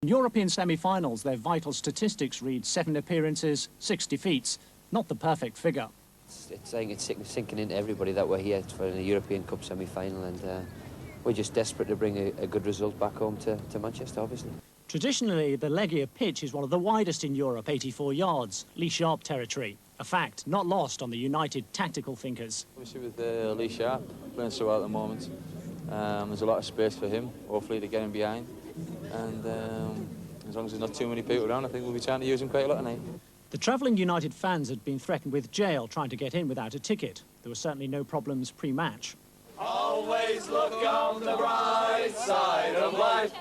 In European semi-finals, their vital statistics read 7 appearances, 6 defeats. Not the perfect figure. It's sinking into everybody that we're here for the European Cup semi-final, and we're just desperate to bring a good result back home to Manchester, obviously. Traditionally, the Legia pitch is one of the widest in Europe, 84 yards, Lee Sharp territory. A fact not lost on the United tactical thinkers. Obviously with Lee Sharp playing so well at the moment, there's a lot of space for him, hopefully, to get him behind. And as long as there's not too many people around, I think we'll be trying to use him quite a lot tonight. The travelling United fans had been threatened with jail trying to get in without a ticket. There were certainly no problems pre-match. Always look on the bright side of life.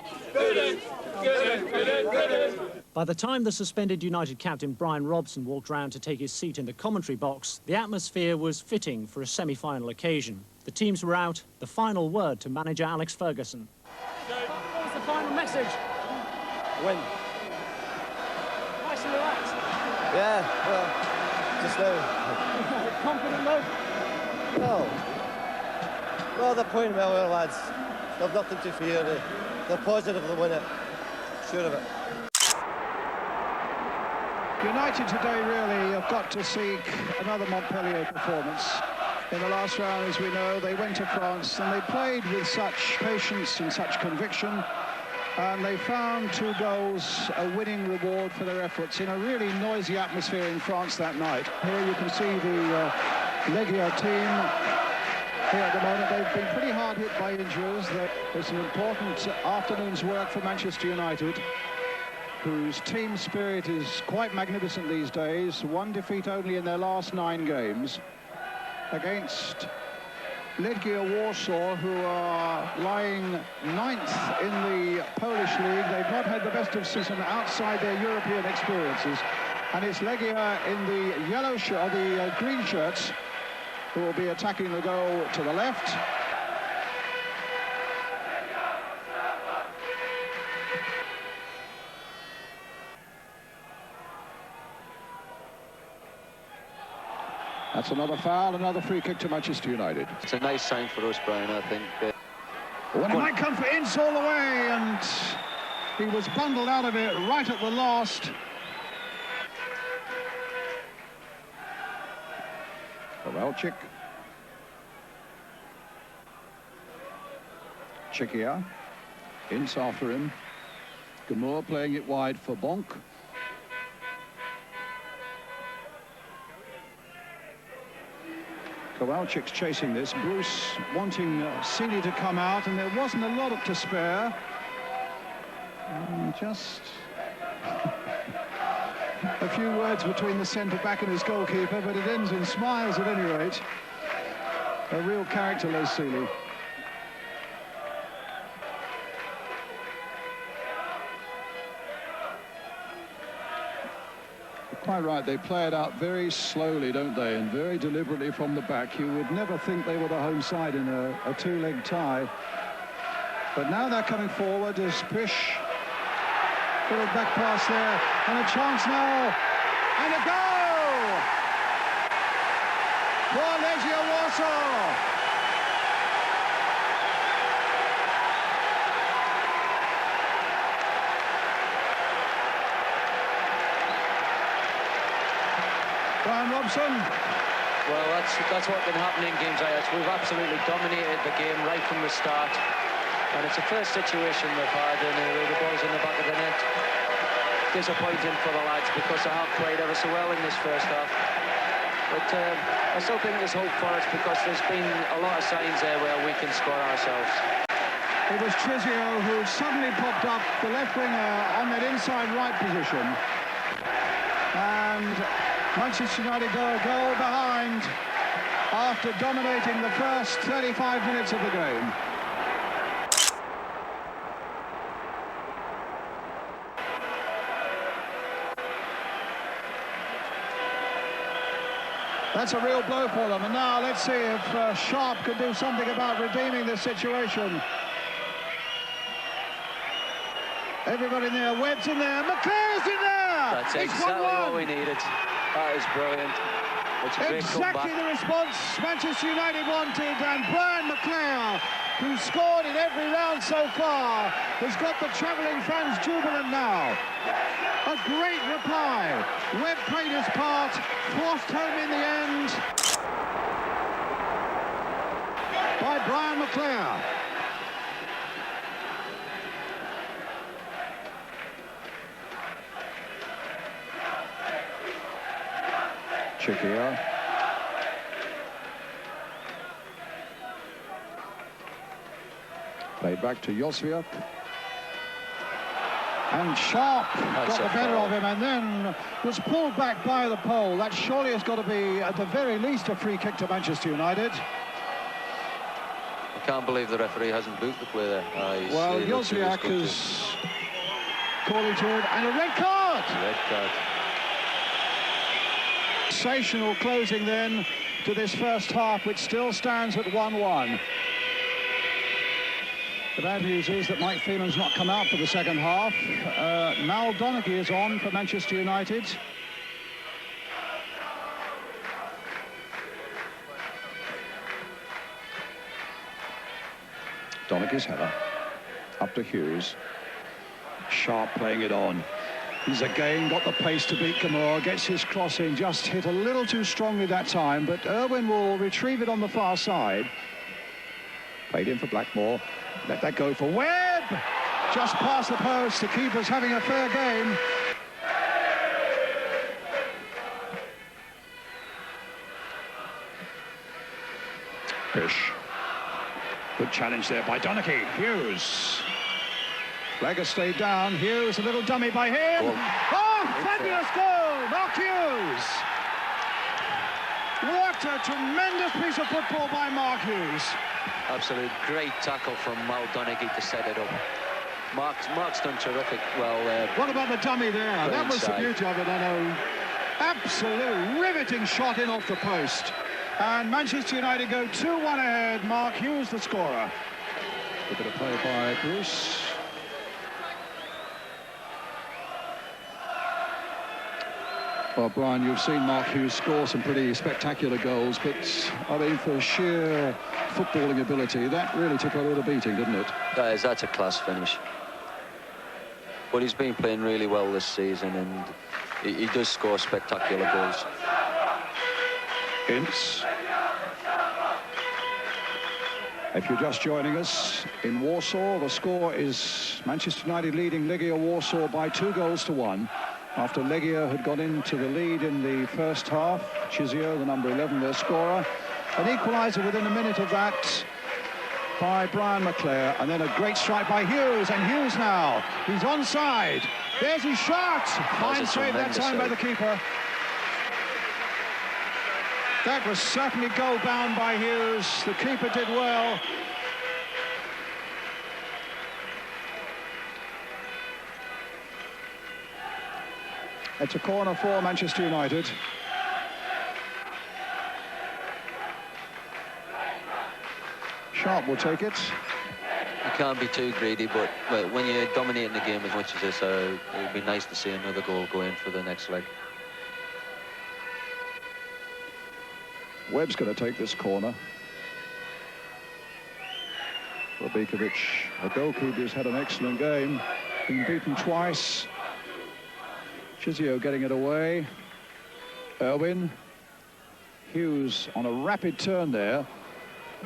By the time the suspended United captain Brian Robson walked round to take his seat in the commentary box, the atmosphere was fitting for a semi-final occasion. The teams were out. The final word to manager Alex Ferguson. What was the final message? Win. Nice and relaxed. Yeah, well, just now. Confident though? No. Well, they're playing well, lads. They've nothing to fear. They're positive they'll win it. Sure of it. United today really have got to seek another Montpellier performance. In the last round, as we know, they went to France and they played with such patience and such conviction, and they found 2 goals, a winning reward for their efforts in a really noisy atmosphere in France that night. Here you can see the Legia team here at the moment. They've been pretty hard hit by injuries. There's an important afternoon's work for Manchester United, whose team spirit is quite magnificent these days. 1 defeat only in their last 9 games against Legia Warsaw, who are lying 9th in the Polish league. They've not had the best of season outside their European experiences. And it's Legia in the yellow shirt, the green shirts, who will be attacking the goal to the left. That's another foul, another free kick to Manchester United. It's a nice sign for us, Brian, I think. Well, it might come for Ince all the way, and he was bundled out of it right at the last. Kowalczyk. Chikia. Ince after him. Gamur playing it wide for Bonk. Kowalczyk's chasing this. Bruce wanting Cini to come out, and there wasn't a lot to spare. Just a few words between the centre-back and his goalkeeper, but it ends in smiles at any rate. A real character, Les Seeley. Quite right, they play it out very slowly, don't they, and very deliberately from the back. You would never think they were the home side in a 2-leg tie. But now they're coming forward as Pish. Little back pass there, and a chance now, and a goal! For Legia Warsaw! Brian Robson. Well, that's what can happen in games like this. We've absolutely dominated the game right from the start, and it's the first situation they've had, and the ball's in the back of the net. Disappointing for the lads because they have played ever so well in this first half. But I still think there's hope for us because there's been a lot of signs there where we can score ourselves. It was Chizio who suddenly popped up, the left winger, on that inside right position. And Manchester United go a goal behind after dominating the first 35 minutes of the game. That's a real blow for them. And now let's see if Sharp can do something about redeeming this situation. Everybody in there, Webb's in there, McClare's in there! That's exactly what we needed. That is brilliant. It's a great exactly comeback. The response Manchester United wanted, and Brian McClare who's scored in every round so far, has got the travelling fans jubilant now. A great reply. Webb played his part, forced home in the end by Brian McClare. Chikia. Played back to Josviak. And Sharp got the better of him and then was pulled back by the pole. That surely has got to be, at the very least, a free kick to Manchester United. I can't believe the referee hasn't booked the play there. Well, Josviak is calling to it, and a red card! Red card. Sensational closing then to this first half, which still stands at 1-1. The bad news is that Mike Phelan's not come out for the second half. Mal Donaghy is on for Manchester United. Donaghy's header. Up to Hughes. Sharp playing it on. He's again got the pace to beat Gamora, gets his cross in, just hit a little too strongly that time, but Irwin will retrieve it on the far side. Played in for Blackmore. Let that go for Webb. Just past the post. The keeper's having a fair game. Fish. Good challenge there by Donaghy. Hughes. Flegger stayed down. Hughes, a little dummy by him. Oh, fabulous goal, Mark Hughes. What a tremendous piece of football by Mark Hughes. Absolute great tackle from Mal Donaghy to set it up. Mark's done terrific. Well, what about the dummy there? That was the beauty of it. I know. Absolute riveting shot in off the post. And Manchester United go 2-1 ahead. Mark Hughes, the scorer. A bit of play by Bruce. Well, Brian, you've seen Mark Hughes score some pretty spectacular goals, but I mean, for sheer footballing ability, that really took a little beating, didn't it? that's a class finish. But he's been playing really well this season, and he does score spectacular goals. Ince. If you're just joining us, in Warsaw, the score is Manchester United leading Legia Warsaw by 2-1. After Legia had got into the lead in the first half, Chizio, the number 11, their scorer. An equaliser within a minute of that by Brian McClare, and then a great strike by Hughes, and Hughes now, he's onside. There's his shot. Fine save that time by the keeper. That was certainly goal-bound by Hughes. The keeper did well. It's a corner for Manchester United. Sharp will take it. You can't be too greedy, but when you're dominating the game as much as this, it would be nice to see another goal go in for the next leg. Webb's going to take this corner. Robikovic, the goalkeeper, has had an excellent game. Been beaten twice. Chizio getting it away. Irwin. Hughes on a rapid turn there.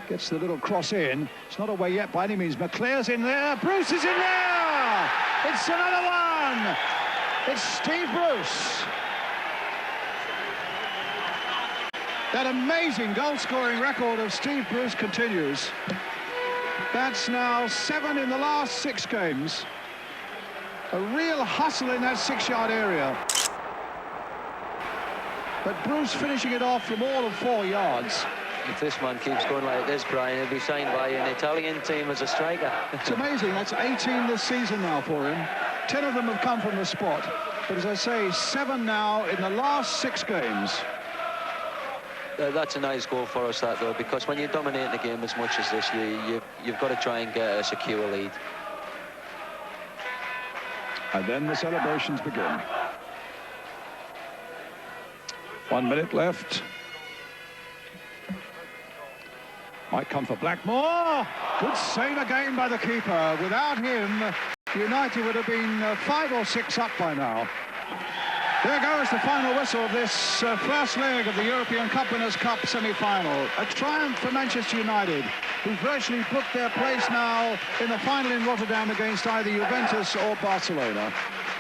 Gets the little cross in. It's not away yet by any means. McClare's in there. Bruce is in there. It's another one. It's Steve Bruce. That amazing goal-scoring record of Steve Bruce continues. That's now 7 in the last 6 games. A real hustle in that 6-yard area. But Bruce finishing it off from all of 4 yards. If this man keeps going like this, Brian, he'll be signed by an Italian team as a striker. It's amazing. That's 18 this season now for him. 10 of them have come from the spot. But as I say, 7 now in the last 6 games. That's a nice goal for us, that, though, because when you're dominating the game as much as this, you've got to try and get a secure lead. And then the celebrations begin. 1 minute left. Might come for Blackmore. Good save again by the keeper. Without him, United would have been 5 or 6 up by now. There goes the final whistle of this first leg of the European Cup Winners' Cup semi-final. A triumph for Manchester United, who virtually booked their place now in the final in Rotterdam against either Juventus or Barcelona,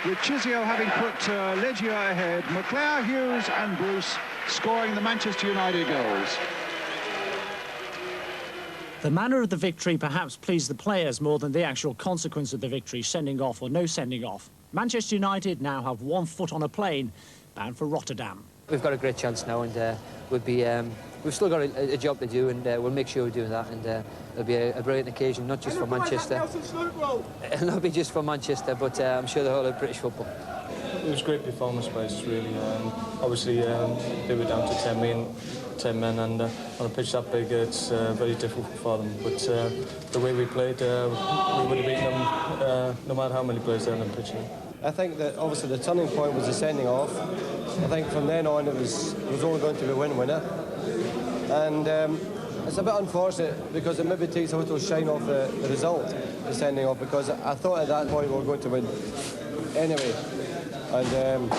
with Chizio having put Legia ahead, McClare, Hughes and Bruce scoring the Manchester United goals. The manner of the victory perhaps pleased the players more than the actual consequence of the victory, sending off or no sending off. Manchester United now have one foot on a plane bound for Rotterdam. We've got a great chance now, and we've still got a job to do, and we'll make sure we're doing that. And it'll be a brilliant occasion, not just for Manchester. It'll not be just for Manchester, but I'm sure the whole of British football. It was a great performance by us, really. Obviously, they were down to 10 men, and on a pitch that big, it's very difficult for them. But the way we played, we would have beaten them no matter how many players there on the pitch. I think that obviously the turning point was the sending off. I think from then on it was only going to be win-winner. And it's a bit unfortunate because it maybe takes a little shine off the result, the sending off, because I thought at that point we were going to win anyway. And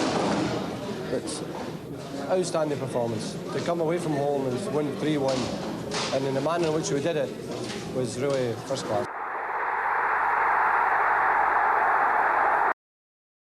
it's outstanding performance. To come away from home and win 3-1, and in the manner in which we did it was really first class.